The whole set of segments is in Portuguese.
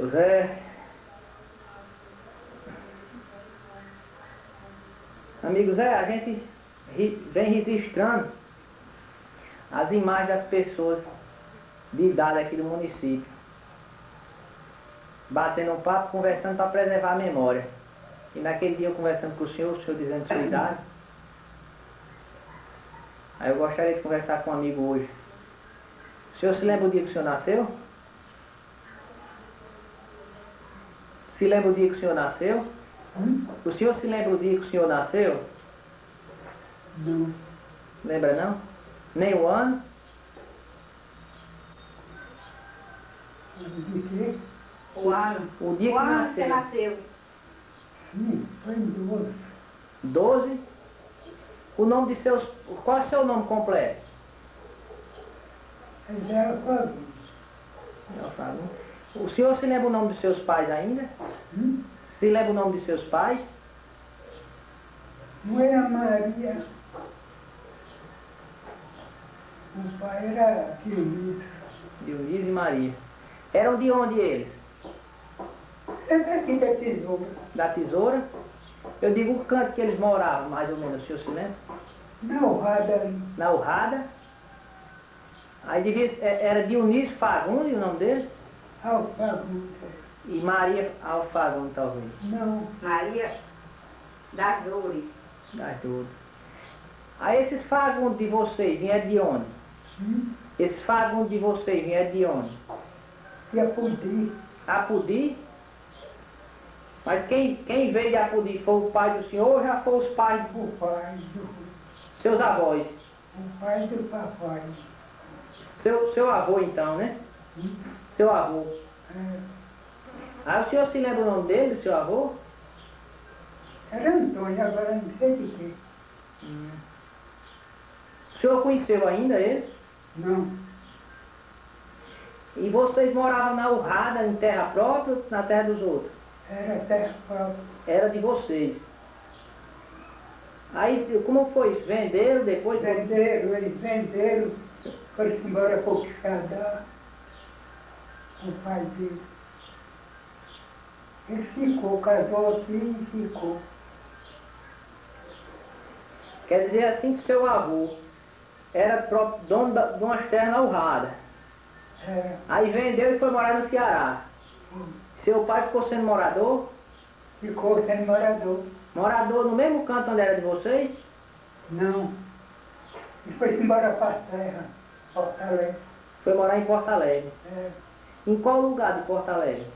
Seu Zé. Amigo Zé, a gente vem registrando as imagens das pessoas de idade aqui do município. Batendo um papo, conversando para preservar a memória. E naquele dia eu conversando com o senhor dizendo sua idade. Aí eu gostaria de conversar com um amigo hoje. O senhor se lembra o dia que o senhor nasceu? Se lembra o dia que o senhor nasceu? O senhor se lembra o dia que o senhor nasceu? Não. Lembra não? Nem o ano? De quê? O ano. O dia O que ano que você nasceu. nasceu. Sim, foi em 12. 12? O nome de seus... Qual é o seu nome completo? Mas era Fagundes. Não, Fábio. O senhor se lembra o nome dos seus pais ainda? Se lembra o nome dos seus pais? Não era Maria. O pai era Dionísio. Dionísio e Maria. Eram de onde eles? Era aqui da Tesoura. Da Tesoura? Eu digo o canto que eles moravam, mais ou menos, o senhor se lembra? Na Urrada ali. Na Urrada. Aí devia, era Dionísio Fagundes o nome dele? Alfagundes. E Maria Alfagundes, talvez. Não. Maria das Dores. Das duas. Aí esses Fagundes de vocês vieram de onde? Esses Fagundes de vocês vieram de onde? E a Pudi. Apudi? Mas quem veio de Apudi foi o pai do senhor ou já foi os pais O pai do... seus avós? O pai do papai. Seu avô então, né? Seu avô. É, Aí o senhor se lembra o nome dele, do seu avô? era Antônio, agora não sei de quê. O senhor conheceu ainda ele? Não. E vocês moravam na Urrada, em terra própria ou na terra dos outros? Era terra própria. Era de vocês. Aí, como foi isso? Venderam depois? Venderam, eles venderam. Foram embora para o Quixadá. O pai dele. Ele ficou, casou aqui e ficou. Quer dizer assim que seu avô era próprio dono de umas terras na Urrada. É, Aí vendeu e foi morar no Ceará. Seu pai ficou sendo morador? ficou sendo morador. Morador no mesmo canto onde era de vocês? Não. E foi embora para a terra, Fortaleza. Foi morar em Porto Alegre. É, Em qual lugar de Porto Alegre?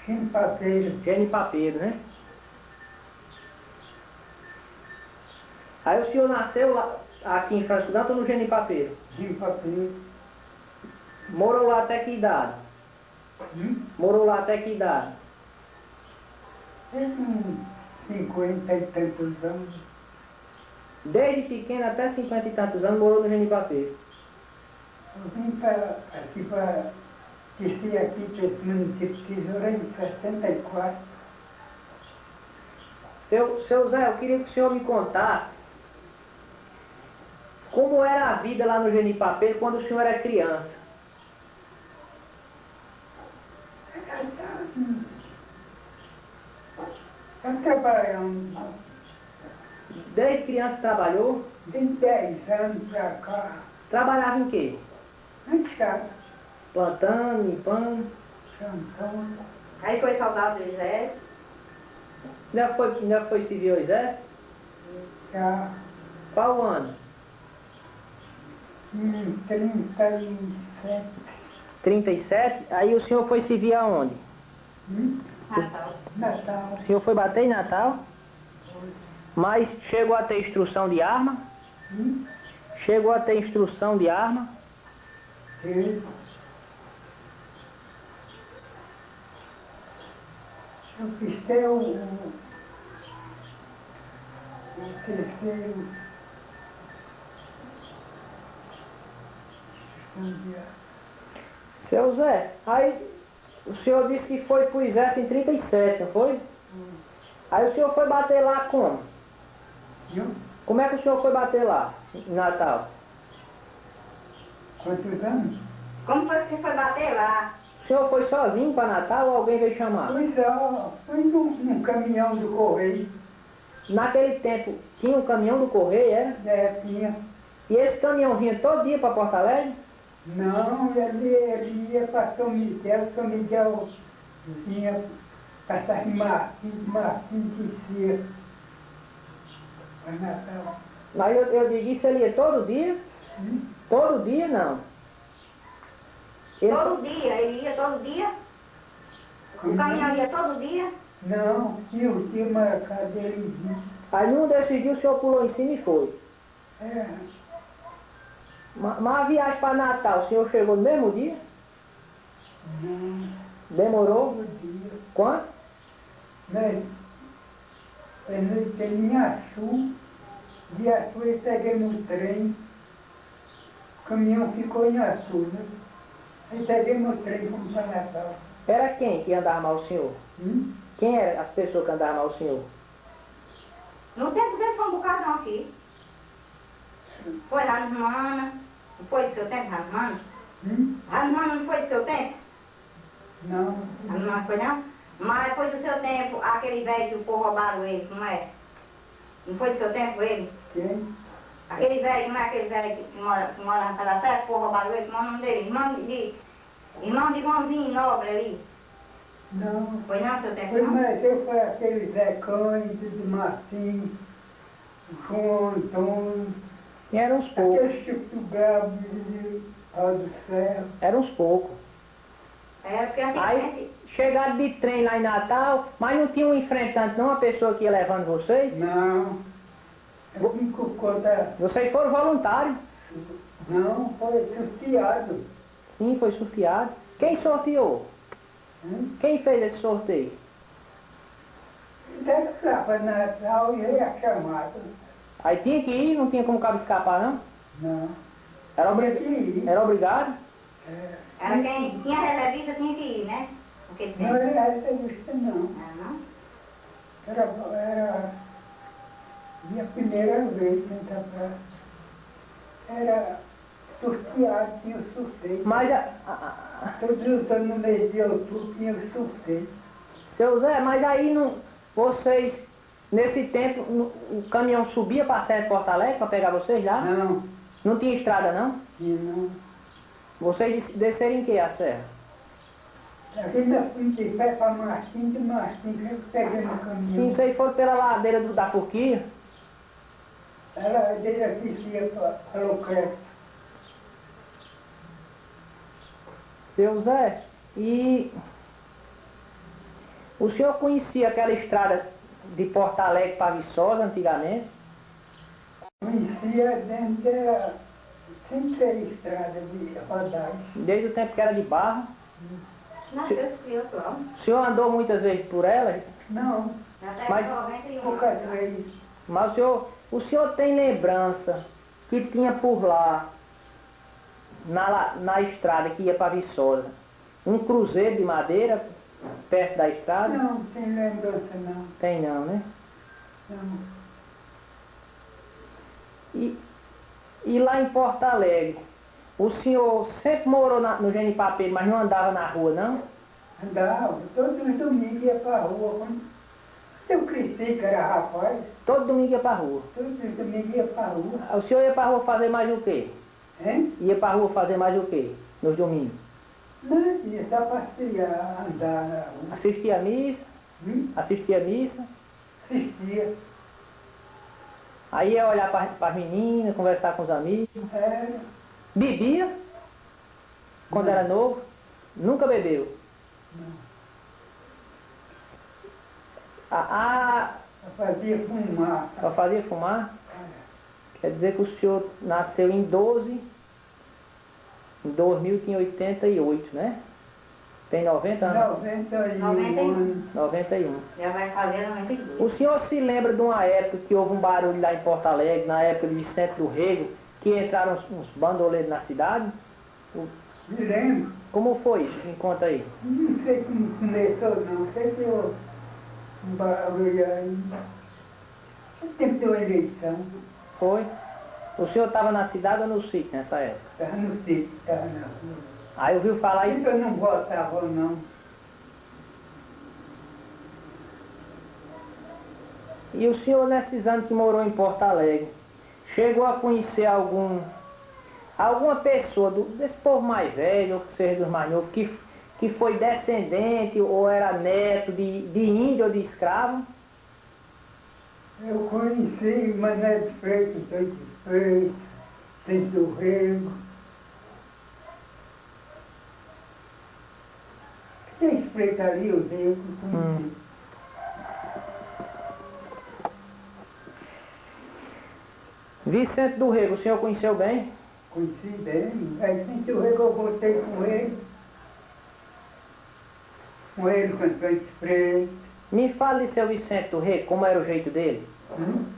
Chimpapeiro. Genipapeiro, né? Aí o senhor nasceu lá, aqui em Francisco Dantas ou no Genipapeiro? Chimpapeiro. Morou lá até que idade? Morou lá até que idade? Tem uns 50 e tantos anos. Desde pequeno até 50 e tantos anos morou no Genipapeiro. Eu vim aqui para descer aqui para esse município de Tesoura em 64. Seu Zé, eu queria que o senhor me contasse como era a vida lá no Genipapeiro quando o senhor era criança. Está trabalhando. Desde criança trabalhou? De 10 anos para cá. Trabalhava em quê? Anchado. Plantando, limpando. Cantando. Aí foi soldado do exército. Ainda foi civil ao exército? Já Qual ano? em 37. 37? Aí o senhor foi civil aonde? Natal. Natal. O senhor foi bater em Natal? Mas chegou a ter instrução de arma? Chegou a ter instrução de arma? Eu fiz até o terceiro. Seu Zé, aí o senhor disse que foi pro exército em 37, não foi? Aí o senhor foi bater lá como? Viu? Como é que o senhor foi bater lá, em Natal? Quantos anos? Como foi que você foi bater lá? O senhor foi sozinho para Natal ou alguém veio chamar? Fui num caminhão do correio. Naquele tempo tinha um caminhão do correio, era? Tinha. E esse caminhão vinha todo dia para Porto Alegre? Não, ele ia para São Miguel vinha para Martins descia para Natal. Mas eu digo isso, ele ia todo dia? Todo dia não. Todo dia, ele ia todo dia? O caminhão ia todo dia? Não, tinha marcado ele vir. Aí num desses dias o senhor pulou em cima e foi. Mas a viagem para Natal, o senhor chegou no mesmo dia? Não, Demorou? todo dia. Quanto? Mas, em Inhaçu, de Açu eu peguei no trem, o caminhão ficou em Açu, né? Aí peguei no trem e fomos para Natal. Era quem que andava mal o senhor? Quem eram as pessoas que andavam mal o senhor? No tempo dele foi um bocadão aqui. Foi lá no Mana. Não foi do seu tempo, lá no Mana? Lá no Mana não foi do seu tempo? Não. Lá no Mana foi não? Mas foi do seu tempo, aquele velho que o povo roubaram ele, não é? Não foi do seu tempo ele? Quem? Aquele velho, não é aquele velho que mora na Sala Fé, o povo roubaram ele, qual é o nome dele? Irmão de Joãozinho Nobre ali. Não. Foi não, seu tempo Foi, não? mas eu fui aquele Zé Cândido, de Martim, João Antônio, E eram uns poucos. aquele Chico do Gabo de Pau do Céu. Eram uns poucos. É, porque assim, Aí chegaram de trem lá em Natal, mas não tinha um enfrentante, não, uma pessoa que ia levando vocês? Não. Eu vim com conta. Vocês foram voluntários? Não, foi sorteado. Sim, foi sorteado. Quem sorteou? Quem fez esse sorteio? Deve lá para Natal e eu ia chamado. Aí tinha que ir, não tinha como cabo escapar, não? Não. Era, Tinha que ir. era obrigado? era quem tinha reservista tinha que ir, né? Naquele Não tempo. era essa vista, não. Ah, não? Era minha primeira vez nessa praça. Era sorteado, tinha o sorteio. Mas, Todos os anos no mês de outubro tinha o sorteio. seu Zé, mas aí não, vocês, nesse tempo, o caminhão subia para a Serra de Porto Alegre para pegar vocês lá? Não, Não tinha estrada, não? tinha não. Vocês desceram em que a serra? Aqui nós fomos de pé para Martins, de Martins, eu peguei no Sim, caminhão. vocês foram pela ladeira da Forquilha? Ela desde aqui ia para o crédito. Seu Zé, e o senhor conhecia aquela estrada de Porto Alegre para Viçosa antigamente? Conhecia dentro da... Sempre ter estrada de rodagem. Desde o tempo que era de barro? Não, Deus criou só. O senhor andou muitas vezes por ela? Não, Na Mas- década de 91. poucas vezes. Mas o senhor tem lembrança que tinha por lá, na estrada que ia para Viçosa, um cruzeiro de madeira perto da estrada? Não, sem lembrança não. Tem não, né? Não. E lá em Porto Alegre, o senhor sempre morou no Genipapeiro, mas não andava na rua, não? Andava, todos os domingos ia para a rua. Quando eu cresci, que era rapaz, Todo domingo ia para rua. todos os domingos ia para a rua. O senhor ia para rua fazer mais o quê? Hein? Ia para rua fazer mais o quê? Nos domingos? Não, ia só passear, andar na rua. Assistia a missa? Assistia a missa? Assistia. Aí ia olhar para as meninas, conversar com os amigos. Era. Bebia? Quando Não. era novo? Nunca bebeu? Eu fazia fumar. Só fazia fumar? Quer dizer que o senhor nasceu em 2000 tinha 88, né? Tem 90 anos? 91 anos. 91. Já vai fazer 92. O senhor se lembra de uma época que houve um barulho lá em Porto Alegre, na época de Vicente do Rego, que entraram uns bandoleiros na cidade? Me lembro. Como foi isso? Me conta aí. Não sei como começou, não. Sei que eu um barulho aí. Sempre deu eleição. Foi? O senhor estava na cidade ou no sítio nessa época? Estava no sítio, estava na rua. Aí ouviu falar isso. Eu não gostava, não. E o senhor, nesses anos que morou em Porto Alegre, chegou a conhecer alguma pessoa desse povo mais velho, ou que seja dos mais novos, que foi descendente ou era neto de índio ou de escravo? Eu conheci Mané de Freitas, Dois de Freitas, Centro do Rego. Tem Freitas ali, eu Rego, conheci. Vicente do Rego, o senhor conheceu bem? Conheci bem. Aí Centro do Rego eu voltei com ele. Com ele, com Dois de Freitas. Me fale de seu Vicente do Rego, como era o jeito dele.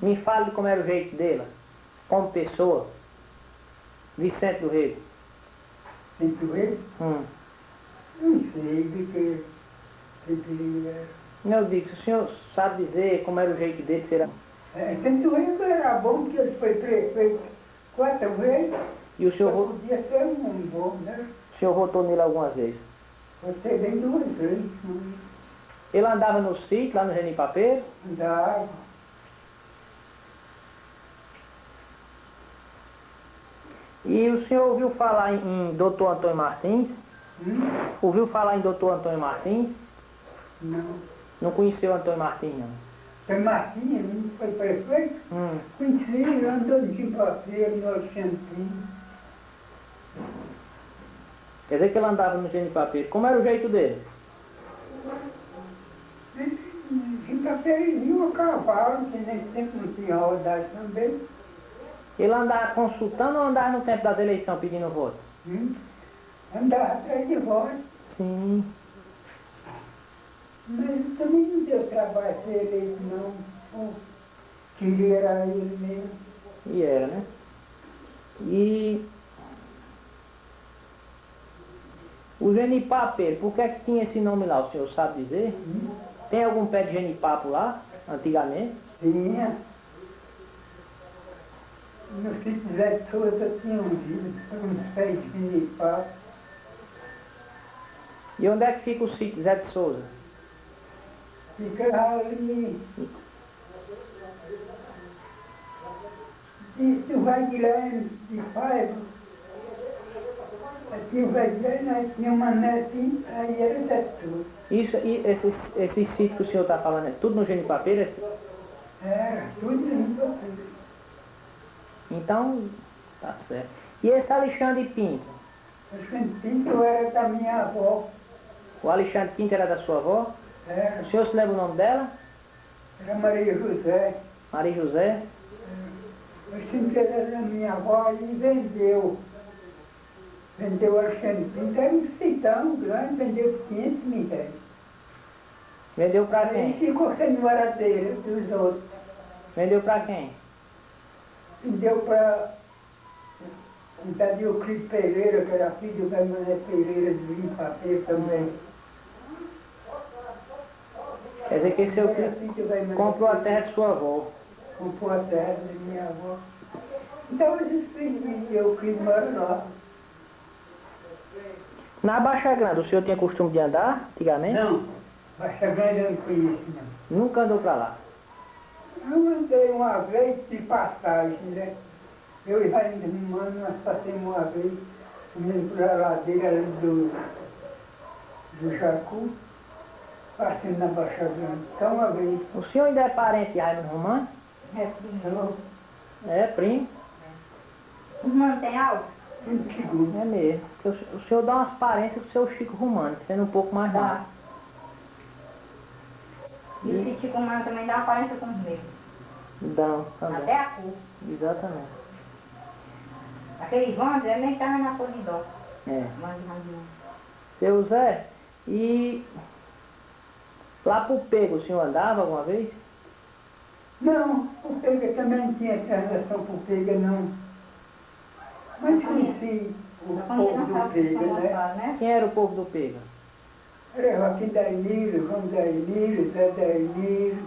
Me fale de como era o jeito dele, como pessoa. Vicente do Rego. Centro do Rego? Não sei de que ele era. Eu digo, se o senhor sabe dizer como era o jeito dele, será? Centro do Rego era bom, que ele foi prefeito 4 vezes. E o senhor, Podia ser um bom, né? o senhor votou nele algumas vezes? Você bem 2 vezes, Ele andava no sítio, lá no Genipapeiro? andava. E o senhor ouviu falar em Dr. Antônio Martins? Ouviu falar em Dr. Antônio Martins? Não. Não conheceu Antônio Martins, não? Foi Martinha, não foi prefeito? Conheci, ele andou de Genipapeiro, no Oxantim. Quer dizer que ele andava no Genipapeiro. Como era o jeito dele? Genipapeiro vinha a cavalo, que nem sempre não tinha rodagem também. Ele andava consultando ou andava no tempo das eleições pedindo voto? Andava atrás de voz. Sim. Mas também não deu trabalho ser eleito, não. Queria era ele mesmo. E era, né? E o genipapeiro, por que é que tinha esse nome lá, o senhor sabe dizer? Tem algum pé de genipapo lá, antigamente? Tinha. No sítio Zé de Souza tinha uns pés de genipapo. E onde é que fica o sítio Zé de Souza? Fica ali. E o Guilherme de Paiva. Aqui o Guilherme, aí tinha uma netinha, aí era Zé de Souza. Isso, e esse sítio que o senhor está falando, é tudo no genipapeiro? Era, tudo limpo. Então, tá certo. E esse Alexandre Pinto? Alexandre Pinto era da minha avó. O Alexandre Pinto era da sua avó? Era, O senhor se lembra o nome dela? era Maria José. Maria José? Alexandre era da minha avó e vendeu. Vendeu o Alexandre Pinto, era um sitão grande, vendeu por 500 mil reais. Vendeu pra Aí quem? ficou sendo moradeira dos outros. Vendeu pra quem? Vendeu para um tal de Euclides Pereira, que era filho do Mané Pereira de Limpapeiro também. Quer dizer que esse é o Era que filho do Mané comprou a Pereira. terra de sua avó. Comprou a terra da minha avó. Então esses filhos de Euclides moram lá. Na Baixa Grande, o senhor tinha costume de andar, antigamente? Não, Baixa Grande eu não conheço, não. Nunca andou pra lá? Eu andei uma vez de passagem, né? Eu e Rainha Romano, nós passamos uma vez, comendo por a ladeira ali do Jacu, passando na Baixa Grande. Então uma vez, O senhor ainda é parente de Raimundo Romano? eu É, primo. Os manos têm algo? fui segundo. É mesmo. O senhor dá umas parências pro seu Chico Romano, sendo um pouco mais Dá. rápido. E o Chico Mano também dá aparência com os meus. Dão, também. Até a cor. Exatamente. Aquele Ivandro, ele nem estava na cor de dó. É. Mas não. Seu Zé, e lá pro Pego, o senhor andava alguma vez? Não, o Pega também não tinha transação com o Pega, não. Mas conheci o povo do Pega, né? Quem era o povo do Pega? Era Joaquim da Emílio, João da Emílio, Zé da Emílio.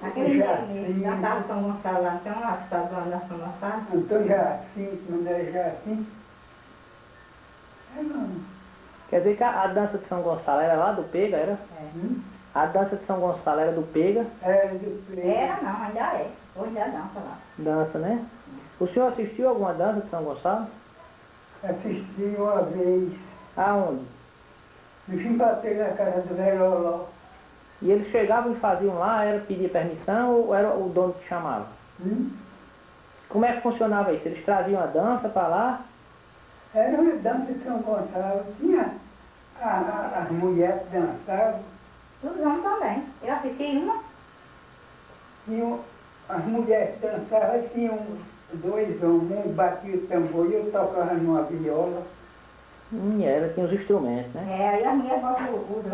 Aquele Jacinto. mesmo, da casa de São Gonçalo lá, tem uma estação da São Gonçalo. Antônio Jacinto, Mané Jacinto. Não. Quer dizer que a dança de São Gonçalo era lá do Pega, era? Hum? A dança de São Gonçalo era do Pega, Era do preto. Era não, ainda é. Hoje ainda dança lá. dança, né? O senhor assistiu alguma dança de São Gonçalo? Assisti uma vez. Aonde? No Chimpateiro, na casa do velho Loló. E eles chegavam e faziam lá, era pedir permissão ou era o dono que chamava? Hum? Como é que funcionava isso? Eles traziam a dança para lá? Era uma dança de São Gonçalo. Tinha as mulheres que dançavam. Os homens também. Eu assisti uma. Tinham, as mulheres que dançavam, tinham dois homens, um batia o tambor e eu tocava numa viola. Era, tinha os instrumentos, né? É, e a minha irmã, os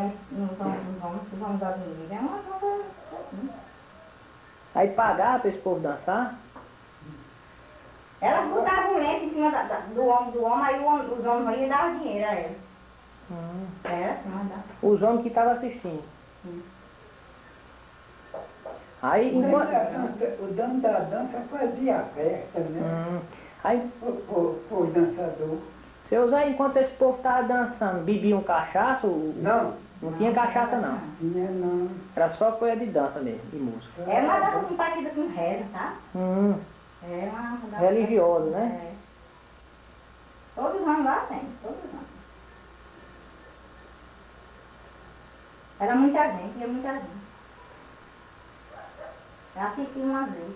homens da avenida. É uma coisa assim. Aí pagava para esse povo dançar? Elas botavam um lenço em cima do homem, aí os homens iam dar dinheiro a elas. Era assim, mandava. Os homens que estavam assistindo. Aí, enquanto... O dono da dança fazia a festa, né? Aí, O dançador. seu Zé, enquanto esse povo estava dançando, bebiam cachaça? Não, Não tinha cachaça, não. tinha não. Era só coisa de dança mesmo, de música. É uma dança compartida com reza, tá? É uma dança Religiosa, né? É. Todos os anos lá tem, todos os anos. Era muita gente, ia muita gente. Eu assisti uma vez.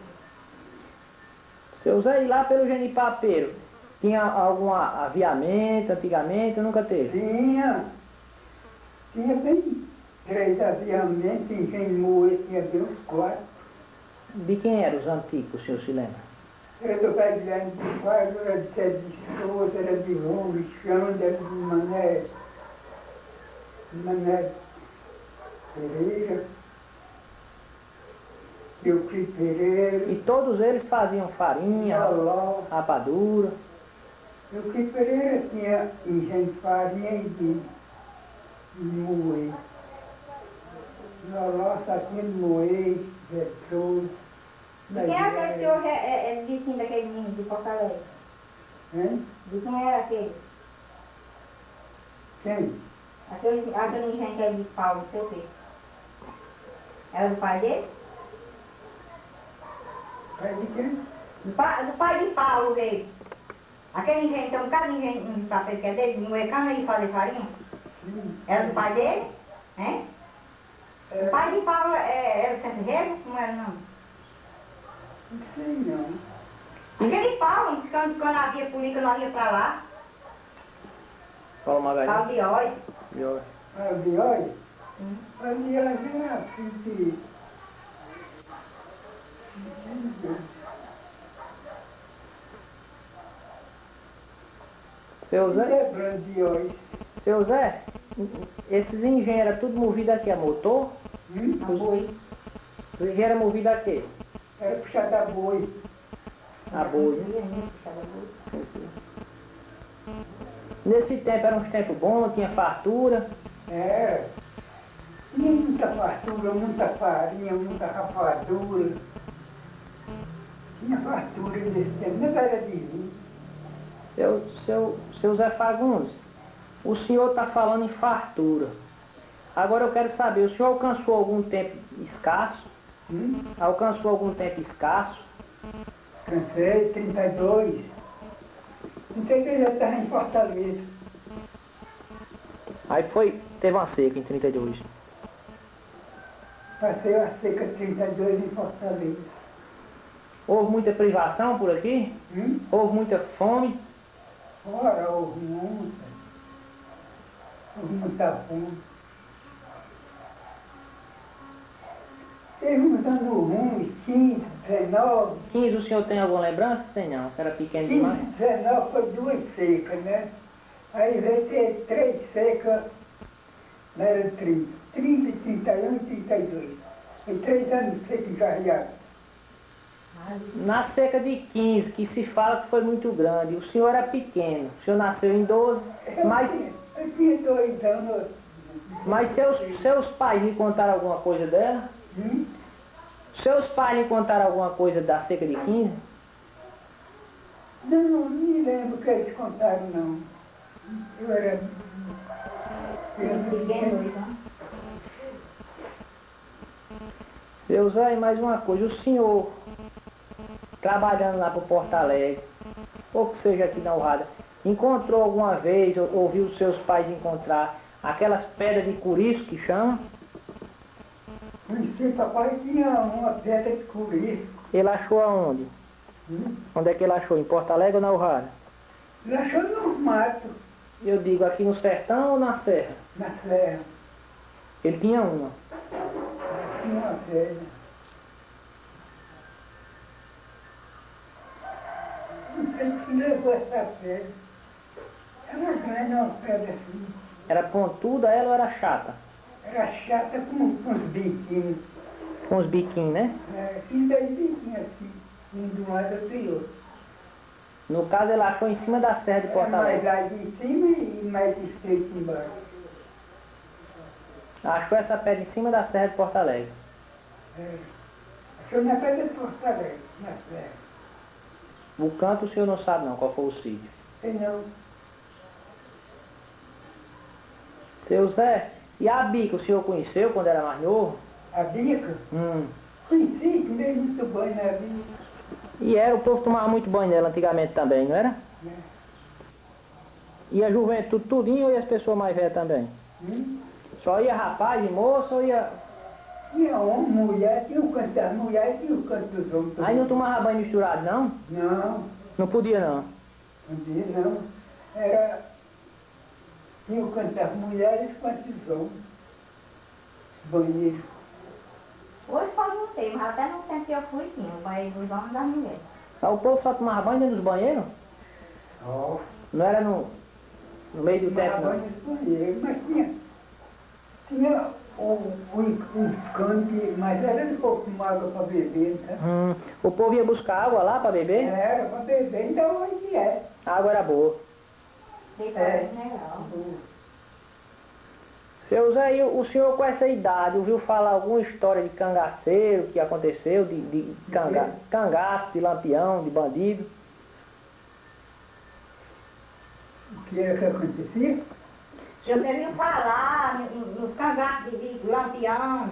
Seu Zé, e lá pelo Genipapeiro, tinha algum aviamento antigamente? Nunca teve? Tinha bem 3 aviamentos, em Genmoe tinha bem uns 4. De quem eram os antigos, o senhor se lembra? Era do pai Guilherme de Fábio, era de Sérgio de Souza, era de Rubens, Xanda, era de Mané Pereira, Euclides Pereira, E todos eles faziam farinha, Loló. rapadura. Euclides Pereira tinha engenho de farinha e de moer. Loló só tinha de moer, vetroso. De quem era aquele que hoje é vizinho daquele menino de Porto Alegre? Hein? De quem era aquele? Quem? Aquele engenho que é de Paulo, não sei o quê. Era do pai dele? Pai de quem? Do pai de Paulo dele. Aquele engenho, tem um bocado de engenho de papel que é dele, de moer cana e fazer farinha. Era do pai dele? Hein? O pai de Paulo era serraneiro? Não era não? Não sei não. Aquele Paulo, quando havia política, nós ia pra lá. Paulo Paulo Magalhães. de Oi. Viu? A Viói? A Viói era filho de... Seu Zé, Lembrando de hoje. seu Zé, esses engenheiros eram tudo movidos aqui a motor? A boi. Os engenheiros eram movidos a quê? Era puxar da boi. A boi. Nesse tempo era uns tempos bons, tinha fartura. Era. Tinha muita fartura, muita farinha, muita rapadura. Tinha fartura nesse tempo, não era de mim. Seu Zé Fagundes, o senhor está falando em fartura. Agora eu quero saber, o senhor alcançou algum tempo escasso? Alcançou algum tempo escasso? Cansei, 32. Não sei que eu já estava em Fortaleza. Aí teve uma seca em 32. Passei a seca 32 em Fortaleza. Houve muita privação por aqui? Houve muita fome? Ora, houve muita fome. Teve uns anos ruins, 15, 19. 15 o senhor tem alguma lembrança? Tem não, era pequeno 15, demais. 19 foi 2 secas, né? Aí veio ter 3 secas, não era 30. 30, 31 e 32. Foi 3 anos de seca encarreada. Na seca de 15, que se fala que foi muito grande, o senhor era pequeno, o senhor nasceu em 12, Eu tinha 2 anos. mas seus pais lhe contaram alguma coisa dela? Seus pais lhe contaram alguma coisa da seca de 15? Não me lembro o que eles contaram, não. Eu era... Pequeno, então. Seu Zé, e mais uma coisa, o senhor trabalhando lá para Porto Alegre, ou que seja aqui na Urrada, encontrou alguma vez, ou ouviu os seus pais encontrar aquelas pedras de curiço que chama? Conheci, papai tinha uma pedra de curiço. Ele achou aonde? Onde é que ele achou? Em Porto Alegre ou na Urrada? Ele achou no mato, Eu digo, aqui no sertão ou na serra? na serra. Ele tinha uma. Tinha uma pedra. Não sei que levou essa pedra. Era grande, uma pedra assim. Era pontuda ela ou era chata? Era chata com uns biquinhos. Com os biquinhos, né? Fiz 10 biquinhos assim, um de um lado e outro do outro. No caso, ele achou em cima da serra de Porto Era mais Alegre. lá de cima e mais estreito embaixo. Achou essa pedra em cima da serra de Porto Alegre. Achou na pedra de Porto Alegre, na serra. O canto o senhor não sabe não, qual foi o sítio. Sei não. Seu Zé, e a bica o senhor conheceu quando era mais novo? A bica, conheci, tomei muito banho na bica. E era, o povo tomava muito banho nela antigamente também, não era? Né? E a juventude tudinho e as pessoas mais velhas também? Só ia rapaz e moça ou ia... Tinha homem, mulher, tinha o canto das mulheres e tinha o canto dos homens. Aí não tomava banho misturado não? Não, Não podia não. não tinha não. Era... Tinha o canto das mulheres e o canto dos homens. Banheiro. Hoje pode não ter, mas até no tempo que eu fui, tinha o banheiro dos homens e das mulheres. Aí o povo só tomava banho dentro dos banheiros? Ó, Não era no meio do teto tomava não? banho nos banheiros, mas tinha uns canos que... Mas era um pouco de água para beber, né? O povo ia buscar água lá para beber? Era para beber, então hoje é. A água era boa. Depois, legal. Seu Zé, e o senhor com essa idade, ouviu falar alguma história de cangaceiro que aconteceu, de cangaço, de lampião, de bandido? O que era que acontecia? Eu devia falar nos cangaços de lampião.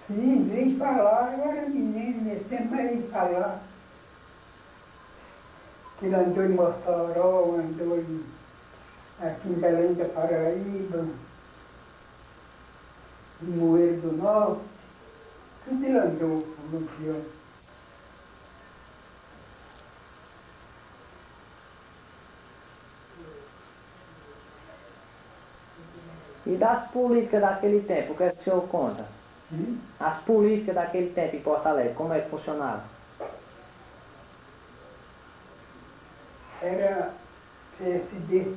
Sim, vem falar, eu era menino, nesse tempo era ir falar. Que ele andou em Mossoró, andou aqui em Belém da Paraíba, em Moeiro do Norte, tudo ele andou no Lampião. E das políticas daquele tempo, o que é que o senhor conta? As políticas daquele tempo em Porto Alegre, como é que funcionava? Era PSD.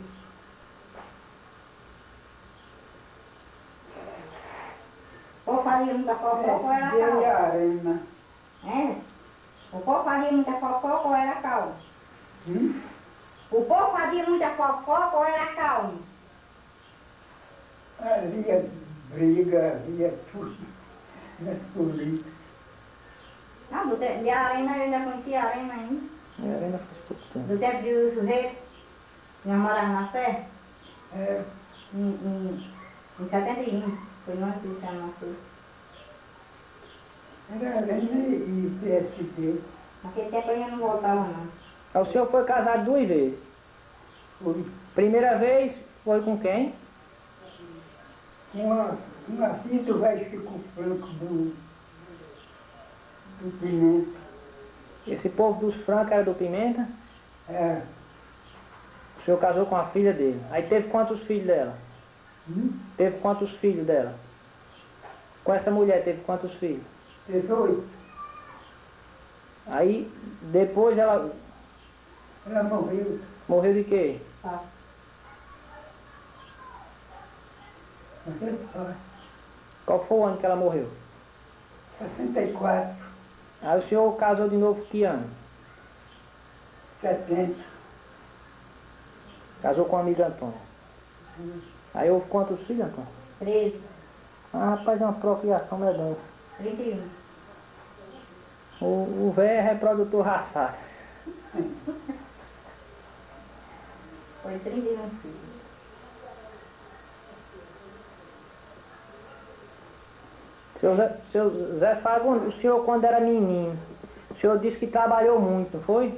Ou fazia muita fofoca ou era PSD e calma. Arena. É? O povo fazia muita fofoca ou era calmo? Hum? O povo fazia muita fofoca ou era calmo? Havia briga, havia tudo nas políticas. Não, do tempo de Arena, eu ainda conhecia a Arena ainda. Eu ainda fiz pouco tempo. Do tempo de sujeito, nós morávamos na Serra, É, em 71. Foi no antes de ser nascido. era Arena e PSD. Naquele tempo eu não voltava não. Aí o senhor foi casado 2 vezes. Foi Primeira vez foi com quem? uma filha do velho Chico Franco do Pimenta. Esse povo dos Francos era do Pimenta. É, O senhor casou com a filha dele. Aí teve quantos filhos dela? Teve quantos filhos dela? Com essa mulher teve quantos filhos? 18. Aí depois ela Ela morreu. morreu de quê? Tá. Você sabe. Qual foi o ano que ela morreu? 64, Aí o senhor casou de novo que ano? 70. Casou com a amiga Antônia. Aí houve quantos filhos, Antônio? 13, Ah, rapaz, é uma procriação medonha. 31. O velho é reprodutor raçado. Foi 31 filhos. Seu Zé Fagundes, o senhor quando era menino, o senhor disse que trabalhou muito, não foi?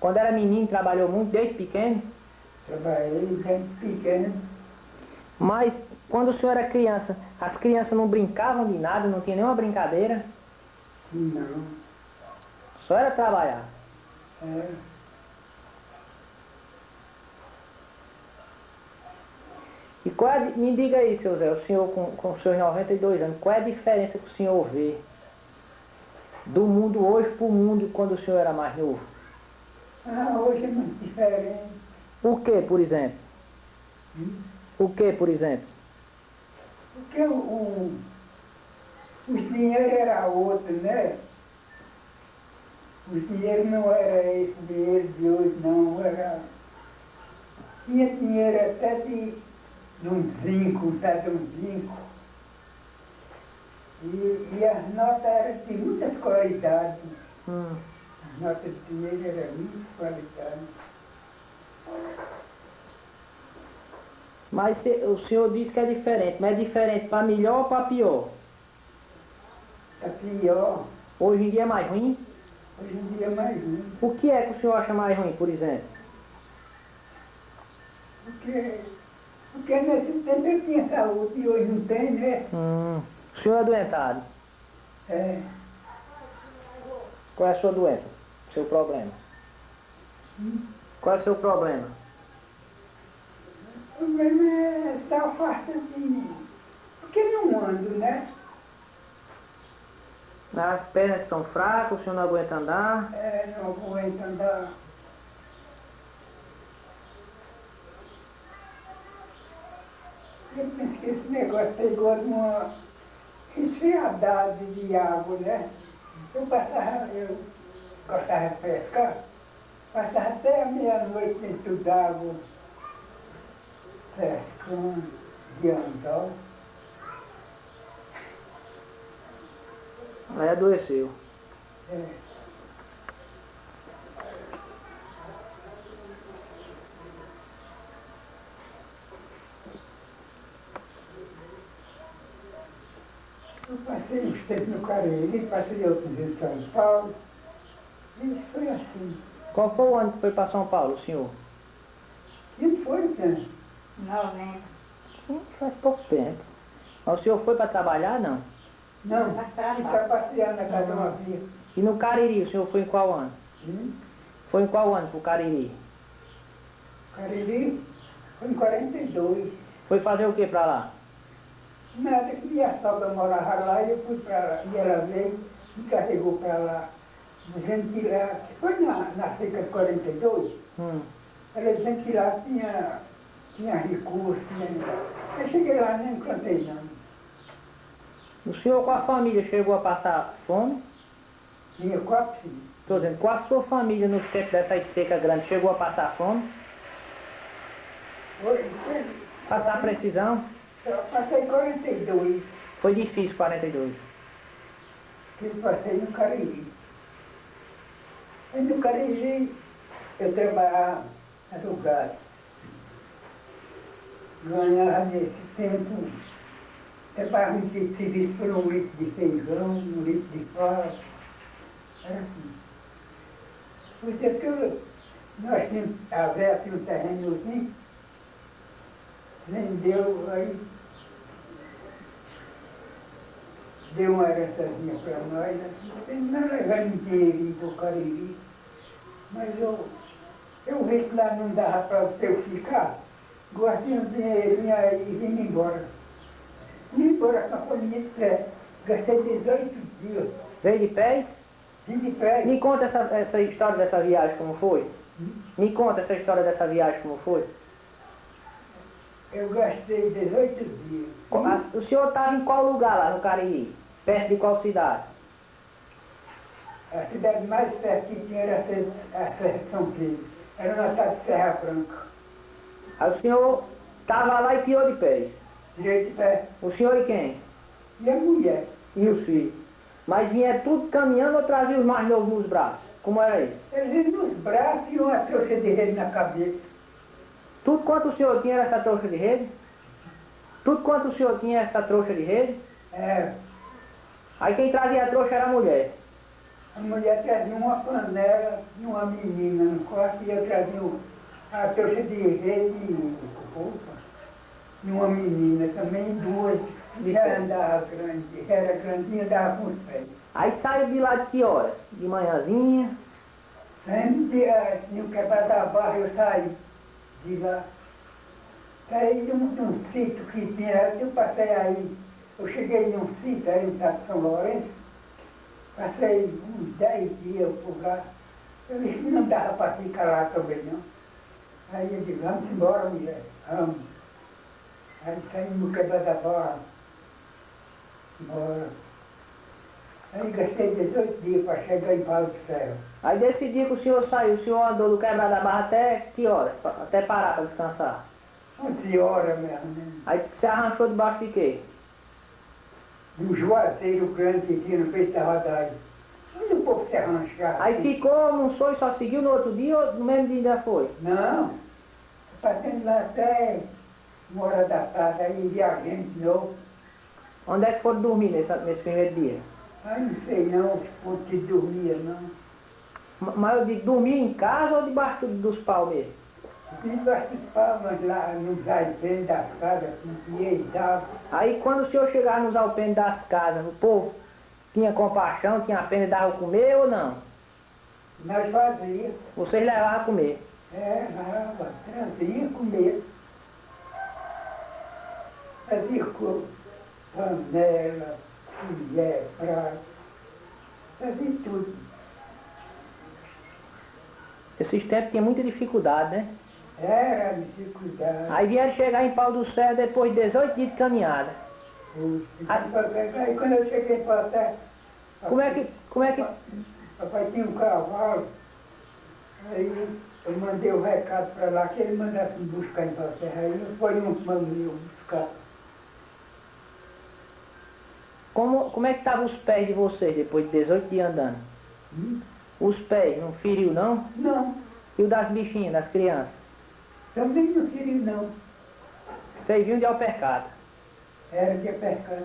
Quando era menino trabalhou muito, desde pequeno? Trabalhei desde pequeno. Mas quando o senhor era criança, as crianças não brincavam de nada, não tinha nenhuma brincadeira? Não. Só era trabalhar. É. E qual é, me diga aí, seu Zé, o senhor com os seus 92 anos, qual é a diferença que o senhor vê do mundo hoje para o mundo quando o senhor era mais novo? Ah, hoje é muito diferente. O que, por exemplo? O que, por exemplo? Porque os dinheiros eram outros, né? Os dinheiros não era esse dinheiro de hoje, não. Era... Tinha dinheiro até de um zinco, sabe, um zinco. E as notas eram de muitas qualidades. As notas de dinheiro eram de muitas qualidades. Mas o senhor disse que é diferente, mas é diferente para melhor ou para pior? Está pior. Hoje em dia é mais ruim? Hoje em dia é mais ruim. O que é que o senhor acha mais ruim, por exemplo? Porque nesse tempo eu tinha saúde e hoje não tem, né? O senhor é doentado? É. Qual é a sua doença? O seu problema? Qual é o seu problema? O problema é estar farta de... Porque não ando, né? As pernas são fracas, o senhor não aguenta andar? É, não aguento andar. Eu penso que esse negócio pegou numa resfriadade de água, né? Eu gostava de pescar, passava até a meia-noite dentro d'água, pescando, de anzol. Aí adoeceu. É. Eu passei uns tempos no Cariri, passei outros em São Paulo. E foi assim. Qual foi o ano que foi para São Paulo, senhor? E foi, né? 90. Faz pouco tempo. Mas o senhor foi para trabalhar, não? Não, ficar passeando na casa de uma via. E no Cariri, o senhor foi em qual ano? Foi em qual ano pro Cariri? Cariri foi em 42. Foi fazer o que para lá? Nada, que minha sogra morava lá e eu fui para lá. E ela veio, me carregou para lá. Dizendo que lá, foi na seca de 42, ela dizendo que lá tinha recurso, Eu cheguei lá e nem cantei não. O senhor com a família chegou a passar fome? Tinha 4 filhos. Estou dizendo, com a sua família no tempo dessas secas grandes chegou a passar fome? Foi, Passar precisão? eu passei 42, Foi difícil, 42. que eu passei no Cariri. E no Cariri eu trabalhava alugado. Ganhava nesse tempo, trabalhava de serviço por 1 litro de feijão, 1 litro de farofa. Era assim. Pois é que nós tínhamos, a véia tinha um terrenozinho, vendeu, aí deu uma herançazinha para nós, não levando dinheirinho para o Cariri, mas eu vi que lá não dava para eu ficar, guardei um dinheirinho aí e vim embora. Vim embora com a família de pé, gastei 18 dias, Veio de pés? vim de pé. Me conta essa história dessa viagem como foi. Me conta essa história dessa viagem como foi. Eu gastei 18 dias. O senhor estava em qual lugar lá no Cariri? Perto de qual cidade? A cidade mais perto que tinha era a Serra de São Pedro. Era na cidade de Serra Branca. Aí o senhor estava lá e tirou de pés. Direito de pé. O senhor e quem? E a mulher. E os filhos? Mas vinha tudo caminhando ou trazia os mais novos nos braços? Como era isso? Eles iam nos braços e uma trouxa de rede na cabeça. Tudo quanto o senhor tinha era essa trouxa de rede? Tudo quanto o senhor tinha essa trouxa de rede? É, Aí quem trazia a trouxa era a mulher. a mulher trazia uma panela e uma menina no quarto e eu trazia a trouxa de rede de roupa e uma menina também, duas. Já andava grande, era grandinha, dava com os pés. Aí saiu de lá de que horas? De manhãzinha. Sempre no quebrar da barra eu saí de lá. Saí de um sítio que tinha, eu passei aí, eu cheguei num sítio aí em São Lourenço, passei uns 10 dias por lá. Eu disse que não dava para ficar lá também não. Aí eu disse, vamos embora, mulher, vamos. Aí saímos no quebrar da barra, embora. Aí gastei 18 dias para chegar em Paulo do Céu. Aí desse dia que o senhor saiu, o senhor andou do quebrar da barra até que horas? Até parar para descansar. 11 horas mesmo, né? Aí você arranchou debaixo de quê? Um juazeiro grande que tinha no peito da rodagem. Onde o povo se arranchar? Aí ficou, não foi, só seguiu no outro dia ou no mesmo dia ainda foi? Não, passando lá até 1 hora da tarde, aí viajando de novo. Onde é que foram dormir nesse primeiro dia? Aí não sei não, onde dormia não. Mas eu digo, dormia em casa ou debaixo dos pau mesmo? Debaixo dos palmas lá nos alpendres das casas, que eles davam. Aí quando o senhor chegava nos alpendres das casas, o povo tinha compaixão, tinha pena e dava comer ou não? Nós fazíamos, Vocês levavam a comer. lava, trazia comer. Fazia com panela, colher, prato, fazia tudo. Esses tempos tinha muita dificuldade, né? Era dificuldade. Aí vieram chegar em Pau do Céu depois de 18 dias de caminhada. Aí quando eu cheguei para trás, Como é que... papai tinha um cavalo, aí eu mandei o recado para lá que ele mandasse me buscar em Passerra, aí foi um mano buscar. Como é que estavam os pés de vocês depois de 18 dias andando? Os pés, não feriu não? Não, E o das bichinhas, das crianças? também não queria não, Vocês vinham de alpercata. era de percata,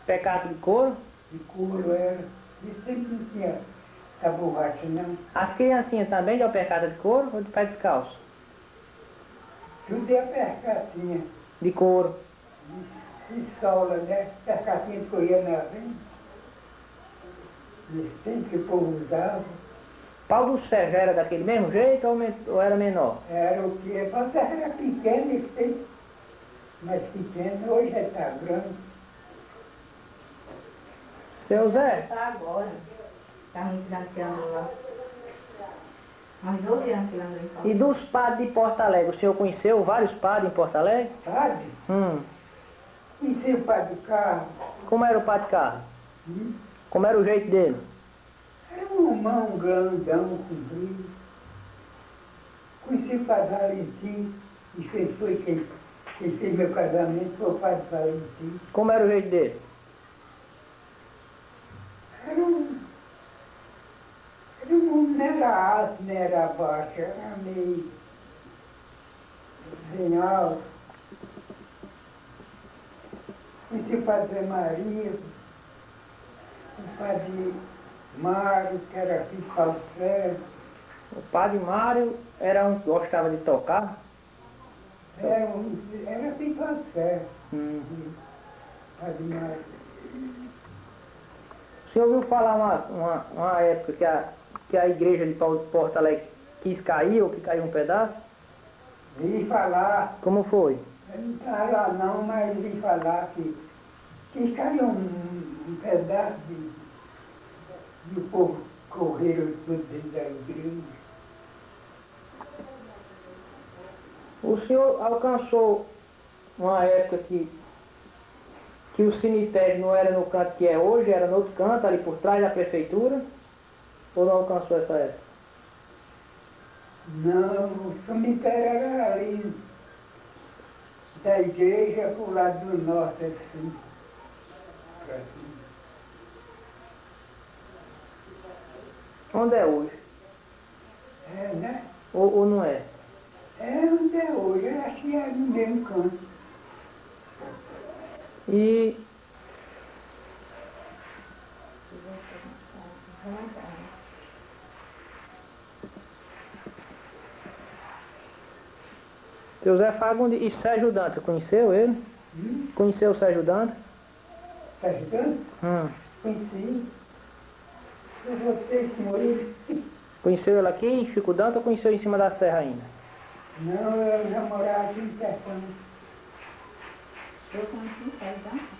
Pecado de couro? de couro era, e sempre não tinha essa borracha não, As criancinhas também de alpercata de couro ou de pé descalço? tudo é percatinha, De couro. de sola, né, percatinha que corria na frente, e sempre que o povo usava. Pau do Céu já era daquele mesmo jeito ou era menor? Era o que? A Passerra era pequena, e fez mais pequena, hoje já está grande. Seu Zé, Tá agora. Tá me financiando lá. Uns 12 anos que lá no Impão. e dos padres de Porto Alegre, o senhor conheceu vários padres em Porto Alegre? Padre? Conheci o padre Carlos. Como era o padre Carlos? Hum? Como era o jeito dele? Era um irmão grandão, comprido. Conheci o padre Valentim, e foi quem fez meu casamento, foi o padre Valentim. Como era o jeito dele? Não era alto, não era baixo, era meio bem alto. Conheci o padre Zé Maria, o padre Mário, que era filho de Paulo César. O padre Mário era um que gostava de tocar? Era filho de Paulo César, padre Mário. O senhor ouviu falar uma época que a igreja de Porto Alegre quis cair ou que caiu um pedaço? Vi falar, Como foi? eu não estava lá não, mas vi falar que caiu um pedaço de o povo correram tudo dentro da igreja. O senhor alcançou uma época que o cemitério não era no canto que é hoje, era no outro canto, ali por trás da prefeitura? Ou não alcançou essa época? Não, o cemitério era ali da igreja para o lado do norte, assim. Pra cima. Onde é hoje? É, né? Ou não é? É onde é hoje, eu acho que é no mesmo canto. E Seu Zé Fagundes e Sérgio Dantas, conheceu ele? Conheceu o Sérgio Dantas? Tá ajudando? Conheci. Eu gostei com ele. Conheceu ele aqui em Chico Dantas ou conheceu em cima da serra ainda? Não, eu já morava aqui em Sertão. Eu conheci o Sérgio Dantas.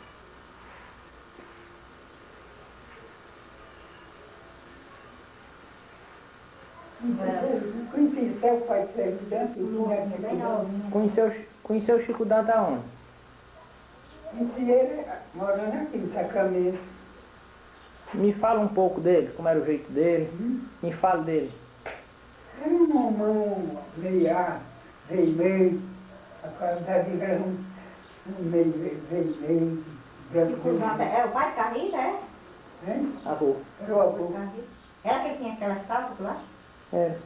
Conheci até o pai de Sérgio Dantas, o neto de Bem novinho. Conheceu o Chico Dantas aonde? Conheci ele morando aqui em Sacramento. Me fala um pouco dele, como era o jeito dele. Me fala dele. Era um mamão meia, vermelho. A qualidade dele era um meio vermelho, branco. É o pai de Carlinhos, é? Hein? Avô. Era o avô. Era que tinha aquelas calças, tu acha? É.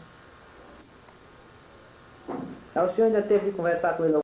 Aí o senhor ainda teve que conversar com ele